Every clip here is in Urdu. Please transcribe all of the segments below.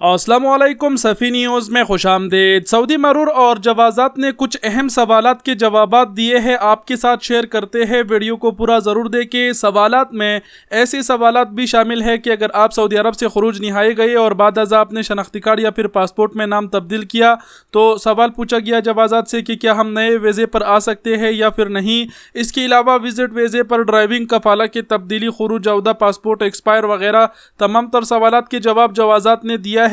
السلام علیکم، صفی نیوز میں خوش آمدید۔ سعودی مرور اور جوازات نے کچھ اہم سوالات کے جوابات دیے ہیں، آپ کے ساتھ شیئر کرتے ہیں۔ ویڈیو کو پورا ضرور دیکھیں۔ سوالات میں ایسے سوالات بھی شامل ہیں کہ اگر آپ سعودی عرب سے خروج نہائے گئے اور بعد ازاں آپ نے شناختی کارڈ یا پھر پاسپورٹ میں نام تبدیل کیا تو سوال پوچھا گیا جوازات سے کہ کیا ہم نئے ویزے پر آ سکتے ہیں یا پھر نہیں۔ اس کے علاوہ وزٹ ویزے پر ڈرائیونگ، کفالہ کی تبدیلی، خروج عودہ، پاسپورٹ ایکسپائر وغیرہ تمام تر سوالات کے جواب جوازات نے دیا ہے۔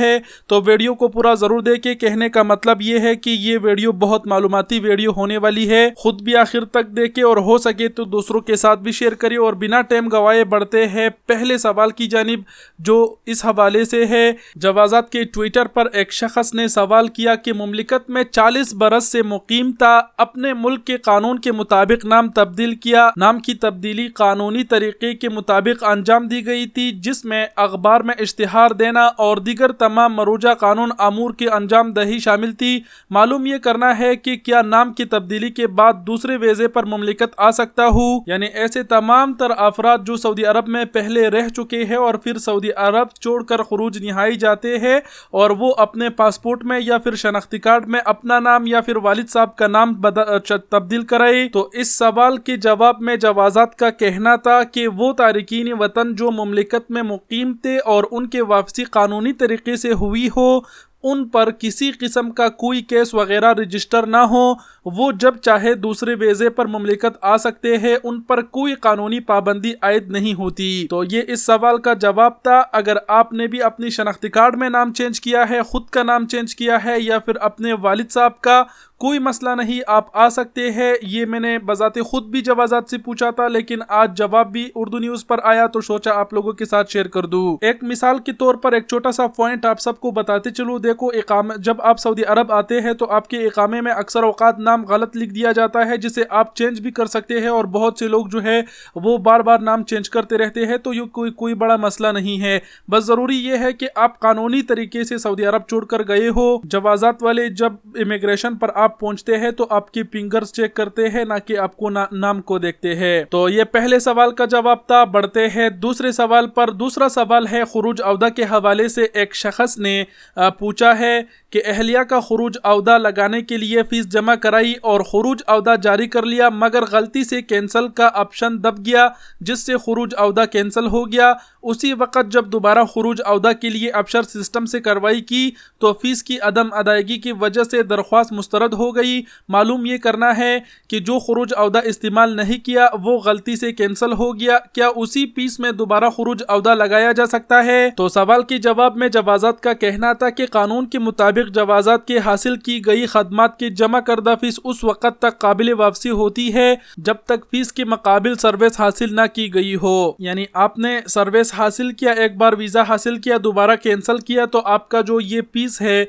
تو ویڈیو کو پورا ضرور دیکھیں۔ کہنے کا مطلب یہ ہے کہ یہ ویڈیو بہت معلوماتی ویڈیو ہونے والی ہے، خود بھی آخر تک دیکھیں اور ہو سکے تو دوسروں کے ساتھ بھی شیئر کریں۔ اور بنا ٹائم گوائے بڑھتے ہیں پہلے سوال کی جانب، جو اس حوالے سے ہے۔ جوازات کے ٹویٹر پر ایک شخص نے سوال کیا کہ مملکت میں 40 برس سے مقیم تھا، اپنے ملک کے قانون کے مطابق نام تبدیل کیا۔ نام کی تبدیلی قانونی طریقے کے مطابق انجام دی گئی تھی، جس میں اخبار میں اشتہار دینا اور دیگر تمام مروجہ قانون امور کی انجام دہی شامل تھی۔ معلوم یہ کرنا ہے کہ کیا نام کی تبدیلی کے بعد دوسرے ویزے پر مملکت آ سکتا ہوں، یعنی ایسے تمام تر افراد جو سعودی عرب میں پہلے رہ چکے ہیں اور پھر سعودی عرب چھوڑ کر خروج نہائی جاتے ہیں اور وہ اپنے پاسپورٹ میں یا پھر شناختی کارڈ میں اپنا نام یا پھر والد صاحب کا نام تبدیل کرائے۔ تو اس سوال کے جواب میں جوازات کا کہنا تھا کہ وہ تارکین وطن جو مملکت میں مقیم تھے اور ان کے واپسی قانونی طریقے سے ہوئی ہو، ان پر کسی قسم کا کوئی کیس وغیرہ رجسٹر نہ ہو، وہ جب چاہے دوسرے ویزے پر مملکت آ سکتے ہیں، ان پر کوئی قانونی پابندی عائد نہیں ہوتی۔ تو یہ اس سوال کا جواب تھا۔ اگر آپ نے بھی اپنی شناختی کارڈ میں نام چینج کیا ہے، خود کا نام چینج کیا ہے یا پھر اپنے والد صاحب کا، کوئی مسئلہ نہیں، آپ آ سکتے ہیں۔ یہ میں نے بذات خود بھی جوازات سے پوچھا تھا، لیکن آج جواب بھی اردو نیوز پر آیا تو سوچا آپ لوگوں کے ساتھ شیئر کر دوں۔ ایک مثال کے طور پر ایک چھوٹا سا پوائنٹ آپ سب کو بتاتے چلو۔ دیکھو، جب آپ سعودی عرب آتے ہیں تو آپ کے اقامے میں اکثر اوقات نام غلط لکھ دیا جاتا ہے، جسے آپ چینج بھی کر سکتے ہیں، اور بہت سے لوگ جو ہے وہ بار بار نام چینج کرتے رہتے ہیں۔ تو یہ کوئی بڑا مسئلہ نہیں ہے، بس ضروری یہ ہے کہ آپ قانونی طریقے سے سعودی عرب چھوڑ کر گئے ہو۔ جوازات والے جب امیگریشن پر آپ پہنچتے ہیں تو آپ کے فنگرز چیک کرتے ہیں، نہ کہ آپ کو نام کو دیکھتے ہیں۔ تو یہ پہلے سوال کا جواب تھا۔ بڑھتے ہیں دوسرے سوال پر۔ دوسرا سوال ہے خروج عودہ کے حوالے سے۔ ایک شخص نے پوچھا ہے کہ اہلیہ کا خروج عودہ لگانے کے لیے فیس جمع کرائی اور خروج عودہ جاری کر لیا، مگر غلطی سے کینسل کا آپشن دب گیا، جس سے خروج عودہ کینسل ہو گیا۔ اسی وقت جب دوبارہ خروج عودہ کے لیے ابشر سسٹم سے کارروائی کی تو فیس کی عدم ادائیگی کی وجہ سے درخواست مسترد ہو گئی۔ معلوم یہ کرنا ہے کہ جو خروج عودہ استعمال نہیں کیا وہ غلطی سے کینسل ہو گیا، کیا اسی فیس میں دوبارہ خروج عودہ لگایا جا سکتا ہے؟ تو سوال کے جواب میں جوازات کا کہنا تھا کہ قانون کے مطابق جوازات کے حاصل کی گئی خدمات کی جمع کردہ فیس اس وقت تک قابل واپسی ہوتی ہے جب تک فیس کے مقابل سروس حاصل نہ کی گئی ہو۔ یعنی آپ نے سروس حاصل کیا، ایک بار ویزا حاصل کیا، دوبارہ کینسل کیا، تو آپ کا جو یہ فیس ہے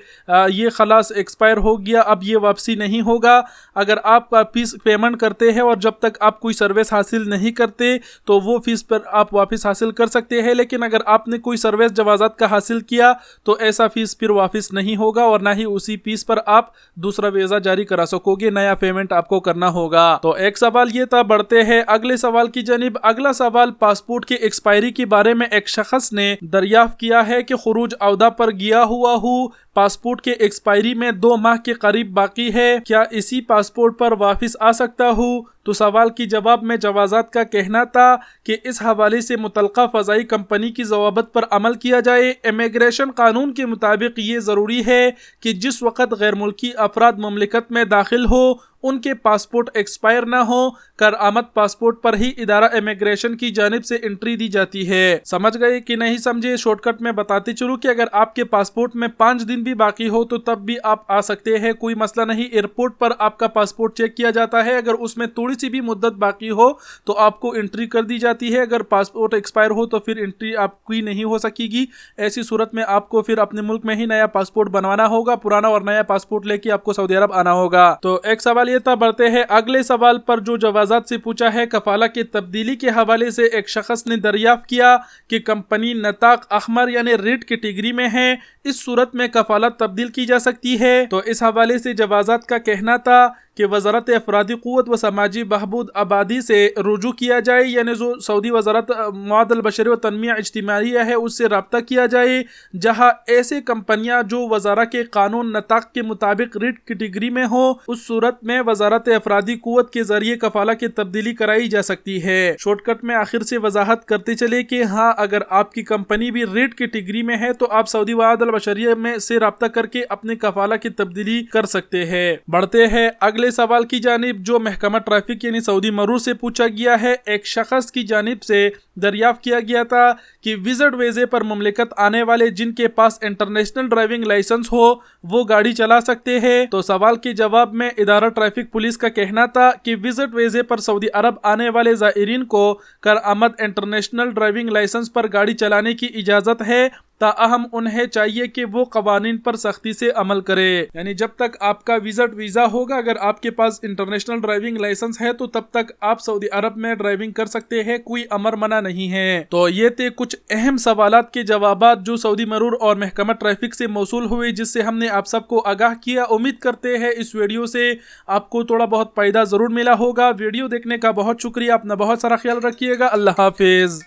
یہ خلاص ایکسپائر ہو گیا، اب یہ واپسی نہیں ہوگا۔ اگر آپ فیس پیمنٹ کرتے ہیں اور جب تک آپ کوئی سروس حاصل نہیں کرتے تو وہ فیس پر آپ واپس حاصل کر سکتے ہیں، لیکن اگر آپ نے کوئی سروس جوازات کا حاصل کیا تو ایسا فیس پھر واپس نہیں ہوگا، اور نہ ہی اسی فیس پر آپ دوسرا ویزا جاری کرا سکو گے، نیا پیمنٹ آپ کو کرنا ہوگا۔ تو ایک سوال یہ تھا۔ بڑھتے ہیں اگلے سوال کی جانب۔ اگلا سوال پاسپورٹ کے ایکسپائری کے بارے میں۔ ایک شخص نے دریافت کیا ہے کہ خروج عودہ پر گیا ہوا ہوں، پاسپورٹ کے ایکسپائری میں 2 ماہ کے قریب باقی ہے، کیا اسی پاسپورٹ پر واپس آ سکتا ہوں؟ تو سوال کی جواب میں جوازات کا کہنا تھا کہ اس حوالے سے متعلقہ فضائی کمپنی کی ضوابط پر عمل کیا جائے۔ امیگریشن قانون کے مطابق یہ ضروری ہے کہ جس وقت غیر ملکی افراد مملکت میں داخل ہو ان کے پاسپورٹ ایکسپائر نہ ہو، کارآمد پاسپورٹ پر ہی ادارہ امیگریشن کی جانب سے انٹری دی جاتی ہے۔ سمجھ گئے کہ نہیں سمجھے؟ شارٹ کٹ میں بتاتے چلوں کہ اگر آپ کے پاسپورٹ میں 5 دن بھی باقی ہو تو تب بھی آپ آ سکتے ہیں، کوئی مسئلہ نہیں۔ ایئرپورٹ پر آپ کا پاسپورٹ چیک کیا جاتا ہے، اگر اس میں تھوڑی سی بھی مدت باقی ہو تو آپ کو انٹری کر دی جاتی ہے۔ اگر پاسپورٹ ایکسپائر ہو تو پھر انٹری آپ کی نہیں ہو سکے گی۔ ایسی صورت میں آپ کو پھر اپنے ملک میں ہی نیا پاسپورٹ بنوانا ہوگا، پرانا اور نیا پاسپورٹ لے کے آپ کو سعودی عرب آنا ہوگا۔ تو ایک سوال یہ تھا۔ بڑھتے ہیں اگلے سوال پر جو جوازات سے پوچھا ہے۔ کفالہ کی تبدیلی کے حوالے سے ایک شخص نے دریافت کیا کہ کمپنی نطاق احمر یعنی ریڈ کیٹیگری میں ہے، اس صورت میں کفالت تبدیل کی جا سکتی ہے؟ تو اس حوالے سے جوازات کا کہنا تھا کہ وزارت افرادی قوت و سماجی بہبود آبادی سے رجوع کیا جائے، یعنی جو سعودی وزارت مواد البشری و تنمیہ اجتماعیہ ہے اس سے رابطہ کیا جائے، جہاں ایسے کمپنیاں جو وزارت کے قانون نطاق کے مطابق ریٹ کیٹیگری میں ہو، اس صورت میں وزارت افرادی قوت کے ذریعے کفالہ کی تبدیلی کرائی جا سکتی ہے۔ شارٹ کٹ میں آخر سے وضاحت کرتے چلے کہ ہاں، اگر آپ کی کمپنی بھی ریٹ کیٹیگری میں ہے تو آپ سعودی مواد البشریہ میں سے رابطہ کر کے اپنے کفالہ کی تبدیلی کر سکتے ہیں۔ بڑھتے ہیں اگلے سوال کی جانب، جو محکمہ ٹریفک یعنی سعودی مرور سے پوچھا گیا ہے۔ ایک شخص کی جانب سے دریافت کیا گیا تھا کہ وزٹ ویزے پر مملکت آنے والے جن کے پاس انٹرنیشنل ڈرائیونگ لائسنس ہو وہ گاڑی چلا سکتے ہیں۔ تو سوال کے جواب میں ادارہ ٹریفک پولیس کا کہنا تھا کہ وزٹ ویزے پر سعودی عرب آنے والے زائرین کو کارآمد انٹرنیشنل ڈرائیونگ لائسنس پر گاڑی چلانے کی اجازت ہے، تاہم انہیں چاہیے کہ وہ قوانین پر سختی سے عمل کرے، یعنی جب تک آپ کا وزٹ ویزا ہوگا، اگر آپ کے پاس انٹرنیشنل ڈرائیونگ لائسنس ہے تو تب تک آپ سعودی عرب میں ڈرائیونگ کر سکتے ہیں، کوئی امر منع نہیں ہے۔ تو یہ تھے کچھ اہم سوالات کے جوابات جو سعودی مرور اور محکمہ ٹریفک سے موصول ہوئے، جس سے ہم نے آپ سب کو آگاہ کیا۔ امید کرتے ہیں اس ویڈیو سے آپ کو تھوڑا بہت فائدہ ضرور ملا ہوگا۔ ویڈیو دیکھنے کا بہت شکریہ، اپنا بہت سارا خیال رکھیے گا، اللہ حافظ۔